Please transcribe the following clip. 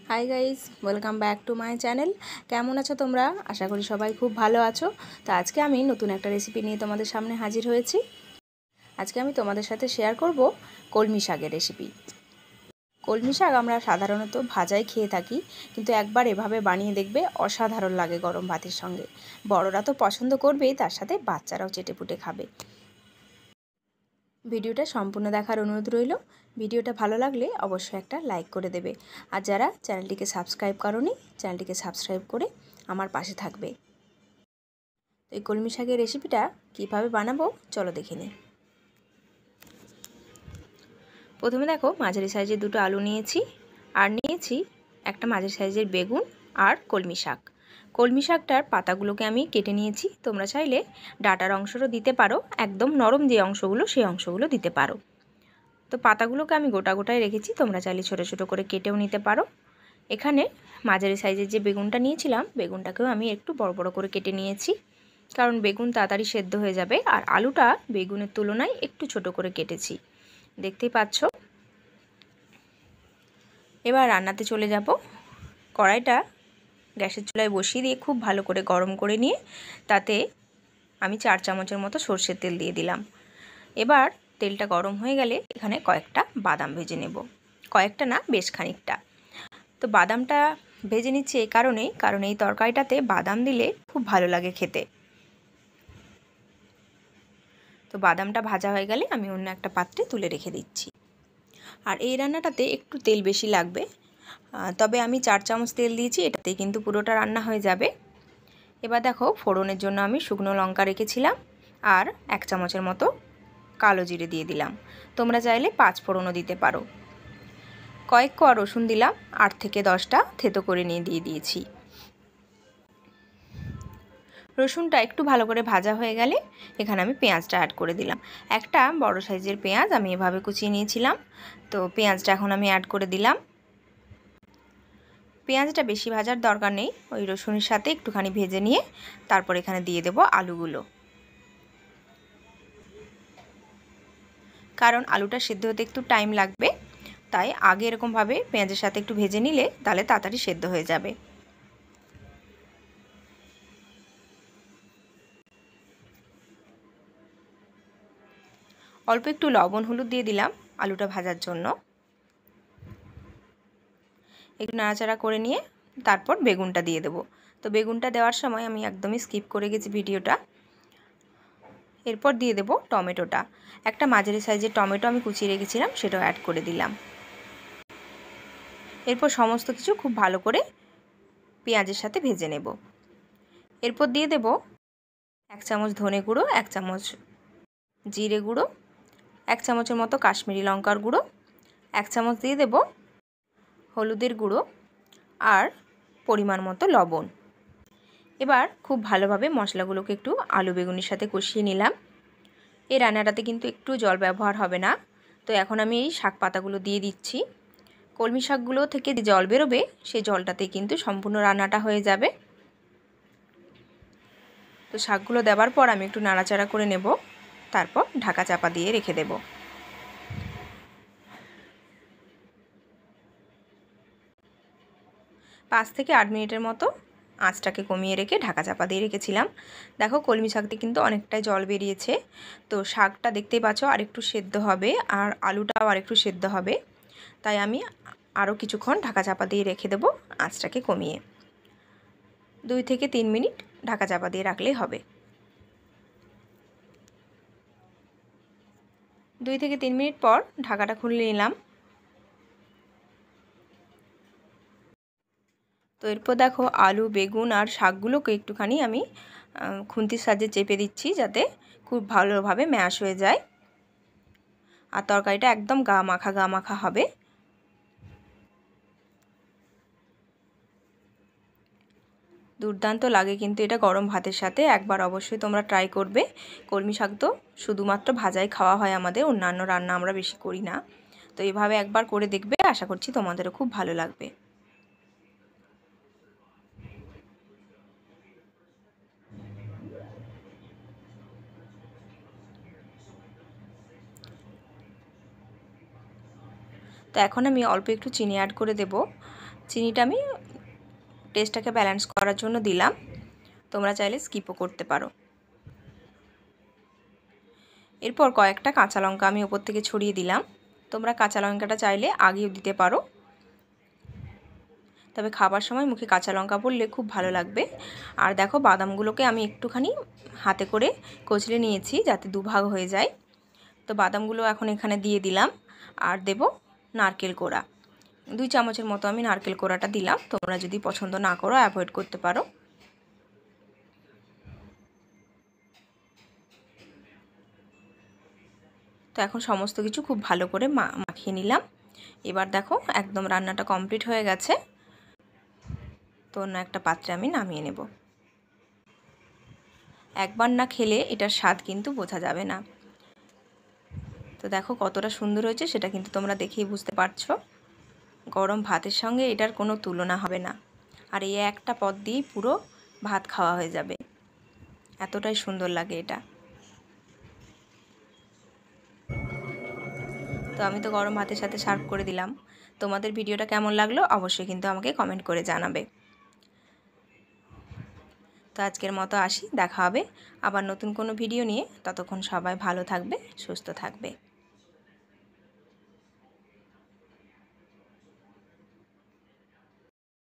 Hi guys, welcome back to my channel. কেমন আছো তোমরা? আশা করি সবাই খুব ভালো আছো। তো আজকে আমি নতুন একটা রেসিপি নিয়ে তোমাদের সামনে হাজির হয়েছি। আজকে আমি তোমাদের সাথে শেয়ার করব কলমি শাকের রেসিপি। কলমি শাক আমরা সাধারণত ভাজাই খেয়ে থাকি, কিন্তু একবার এভাবে বানিয়ে দেখবে, অসাধারণ লাগে গরম ভাতের সঙ্গে। বড়রা তো পছন্দ করবেই, তার সাথে বাচ্চারাও চেটেপুটে খাবে। ভিডিওটা সম্পূর্ণ দেখার অনুরোধ রইল। ভিডিওটা ভালো লাগলে অবশ্যই একটা লাইক করে দেবে। আর যারা চ্যানেলটিকে সাবস্ক্রাইব করোনি, চ্যানেলটিকে সাবস্ক্রাইব করে আমার পাশে থাকবে। তো এই কলমি শাকের রেসিপিটা কীভাবে বানাবো চলো দেখে নিই। প্রথমে দেখো, মাঝারি সাইজের দুটো আলু নিয়েছি, আর নিয়েছি একটা মাঝারি সাইজের বেগুন আর কলমি শাক। কলমি শাকটার পাতাগুলোকে আমি কেটে নিয়েছি। তোমরা চাইলে ডাঁটার অংশটাও দিতে পারো, একদম নরম যে অংশগুলো সেই অংশগুলো দিতে পারো। তো পাতাগুলোকে আমি গোটা গোটায় রেখেছি, তোমরা চাইলে ছোটো ছোটো করে কেটেও নিতে পারো। এখানে মাঝারি সাইজের যে বেগুনটা নিয়েছিলাম, বেগুনটাকেও আমি একটু বড় বড় করে কেটে নিয়েছি, কারণ বেগুন তাড়াতাড়ি সেদ্ধ হয়ে যাবে। আর আলুটা বেগুনের তুলনায় একটু ছোট করে কেটেছি, দেখতেই পাচ্ছ। এবার রান্নাতে চলে যাব। কড়াইটা গ্যাসের চুলায় বসিয়ে দিয়ে খুব ভালো করে গরম করে নিয়ে তাতে আমি 4 চামচের মতো সর্ষের তেল দিয়ে দিলাম। এবার তেলটা গরম হয়ে গেলে এখানে কয়েকটা বাদাম ভেজে নেব, কয়েকটা না, বেশ খানিকটা। তো বাদামটা ভেজে নিচ্ছি এই কারণেই, কারণ এই তরকারিটাতে বাদাম দিলে খুব ভালো লাগে খেতে। তো বাদামটা ভাজা হয়ে গেলে আমি অন্য একটা পাত্রে তুলে রেখে দিচ্ছি। আর এই রান্নাটাতে একটু তেল বেশি লাগবে, তবে আমি 4 চামচ তেল দিয়েছি, এটাতে কিন্তু পুরোটা রান্না হয়ে যাবে। এবার দেখো, ফোড়নের জন্য আমি শুকনো লঙ্কা রেখেছিলাম, আর 1 চামচের মতো কালো জিরে দিয়ে দিলাম। তোমরা চাইলে 5 ফোড়নও দিতে পারো। কয়েক কোয়া রসুন দিলাম, 8 থেকে 10টা থেতো করে নিয়ে দিয়ে দিয়েছি। রসুনটা একটু ভালো করে ভাজা হয়ে গেলে এখানে আমি পেঁয়াজটা অ্যাড করে দিলাম। একটা বড় সাইজের পেঁয়াজ আমি এভাবে কুচিয়ে নিয়েছিলাম। তো পেঁয়াজটা এখন আমি অ্যাড করে দিলাম। পেঁয়াজটা বেশি ভাজার দরকার নেই, ওই রসুনের সাথে একটুখানি ভেজে নিয়ে তারপর এখানে দিয়ে দেব আলুগুলো, কারণ আলুটা সেদ্ধ হতে একটু টাইম লাগবে। তাই আগে এরকমভাবে পেঁয়াজের সাথে একটু ভেজে নিলে তাহলে তাড়াতাড়ি সেদ্ধ হয়ে যাবে। অল্প একটু লবণ হলুদ দিয়ে দিলাম আলুটা ভাজার জন্য। একটু নাড়াচাড়া করে নিয়ে তারপর বেগুনটা দিয়ে দেবো। তো বেগুনটা দেওয়ার সময় আমি একদমই স্কিপ করে গেছি ভিডিওটা। এরপর দিয়ে দেব টমেটোটা। একটা মাঝারি সাইজের টমেটো আমি কুচিয়ে রেখেছিলাম, সেটাও অ্যাড করে দিলাম। এরপর সমস্ত কিছু খুব ভালো করে পেঁয়াজের সাথে ভেজে নেব। এরপর দিয়ে দেব 1 চামচ ধনে গুঁড়ো, 1 চামচ জিরে গুঁড়ো, 1 চামচের মতো কাশ্মীরি লঙ্কার গুঁড়ো, 1 চামচ দিয়ে দেব হলুদের গুঁড়ো, আর পরিমাণ মতো লবণ। এবার খুব ভালোভাবে মশলাগুলোকে একটু আলু বেগুনের সাথে কষিয়ে নিলাম। এই রান্নাটাতে কিন্তু একটু জল ব্যবহার হবে না। তো এখন আমি এই শাক পাতাগুলো দিয়ে দিচ্ছি। কলমি শাকগুলো থেকে যে জল বেরোবে সেই জলটাতে কিন্তু সম্পূর্ণ রান্নাটা হয়ে যাবে। তো শাকগুলো দেওয়ার পর আমি একটু নাড়াচাড়া করে নেব, তারপর ঢাকা চাপা দিয়ে রেখে দেব। 5 থেকে 8 মিনিটের মতো আঁচটাকে কমিয়ে রেখে ঢাকা চাপা দিয়ে রেখেছিলাম। দেখো, কলমি শাকতে কিন্তু অনেকটাই জল বেরিয়েছে। তো শাকটা দেখতেই পাচ্ছ আর একটু সেদ্ধ হবে, আর আলুটাও আর একটু সেদ্ধ হবে। তাই আমি আরও কিছুক্ষণ ঢাকা চাপা দিয়ে রেখে দেবো, আঁচটাকে কমিয়ে। 2 থেকে 3 মিনিট ঢাকা চাপা দিয়ে রাখলেই হবে। 2 থেকে 3 মিনিট পর ঢাকাটা খুলে নিলাম। তো এরপর দেখো, আলু বেগুন আর শাকগুলোকে একটুখানি আমি খুন্তির সাহায্যে চেপে দিচ্ছি, যাতে খুব ভালোভাবে ম্যাশ হয়ে যায় আর তরকারিটা একদম গা মাখা হবে। দুর্দান্ত লাগে কিন্তু এটা গরম ভাতের সাথে, একবার অবশ্যই তোমরা ট্রাই করবে। কলমি শাক তো শুধুমাত্র ভাজাই খাওয়া হয় আমাদের, অন্যান্য রান্না আমরা বেশি করি না। তো এভাবে একবার করে দেখবে, আশা করছি তোমাদেরও খুব ভালো লাগবে। তো এখন আমি অল্প একটু চিনি অ্যাড করে দেব। চিনিটা আমি টেস্টটাকে ব্যালেন্স করার জন্য দিলাম, তোমরা চাইলে স্কিপও করতে পারো। এরপর কয়েকটা কাঁচা লঙ্কা আমি ওপর থেকে ছড়িয়ে দিলাম, তোমরা কাঁচা লঙ্কাটা চাইলে আগেও দিতে পারো, তবে খাবার সময় মুখে কাঁচা লঙ্কা পড়লে খুব ভালো লাগবে। আর দেখো বাদামগুলোকে আমি একটুখানি হাতে করে কচলে নিয়েছি যাতে দুভাগ হয়ে যায়। তো বাদামগুলো এখন এখানে দিয়ে দিলাম, আর দেব নারকেল কোড়া, 2 চামচের মতো আমি নারকেল কোড়াটা দিলাম, তোমরা যদি পছন্দ না করো অ্যাভয়েড করতে পারো। তো এখন সমস্ত কিছু খুব ভালো করে মাখিয়ে নিলাম। এবার দেখো একদম রান্নাটা কমপ্লিট হয়ে গেছে। তো অন্য একটা পাত্রে আমি নামিয়ে নেব। একবার না খেলে এটার স্বাদ কিন্তু বোঝা যাবে না। তো দেখো কতটা সুন্দর হয়েছে সেটা কিন্তু তোমরা দেখেই বুঝতে পারছো। গরম ভাতের সঙ্গে এটার কোনো তুলনা হবে না, আর এই একটা পদ দিয়েই পুরো ভাত খাওয়া হয়ে যাবে, এতটাই সুন্দর লাগে এটা। তো আমি তো গরম ভাতের সাথে সার্ভ করে দিলাম। তোমাদের ভিডিওটা কেমন লাগলো অবশ্যই কিন্তু আমাকে কমেন্ট করে জানাবে। তো আজকের মতো আসি, দেখা হবে আবার নতুন কোনো ভিডিও নিয়ে। ততক্ষণ সবাই ভালো থাকবে, সুস্থ থাকবে।